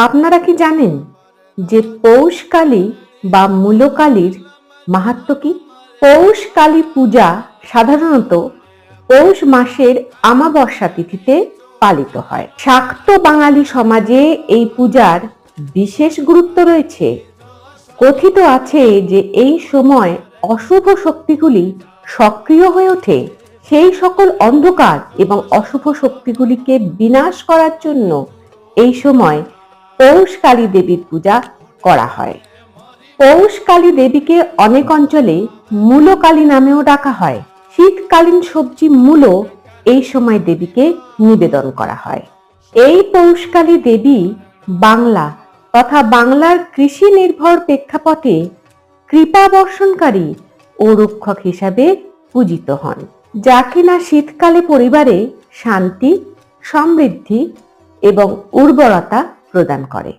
আপনারা কি জানেন যে পৌষকালী বা মূলকালীর মাহাত্ম্য কি? পৌষকালী পূজা সাধারণত পৌষ মাসের অমাবস্যা তিথিতে পালিত হয়। শাক্ত বাঙালি সমাজে এই পূজার বিশেষ গুরুত্ব রয়েছে। কথিত আছে যে এই সময় অশুভ শক্তিগুলি সক্রিয় হয়ে ওঠে। সেই সকল অন্ধকার এবং অশুভ শক্তিগুলিকে বিনাশ করার জন্য এই সময় পৌষকালী দেবীর পূজা করা হয়। পৌষকালী দেবীকে অনেক অঞ্চলে মূলকালী নামেও ডাকা হয়। শীতকালীন সবজি মূলো এই সময় দেবীকে নিবেদন করা হয়। এই পৌষকালী দেবী বাংলা তথা বাংলার কৃষি নির্ভর প্রেক্ষাপটে কৃপা বর্ষণকারী ও রক্ষক হিসাবে পূজিত হন, যা কিনা শীতকালে পরিবারে শান্তি, সমৃদ্ধি এবং উর্বরতা প্রদান করে।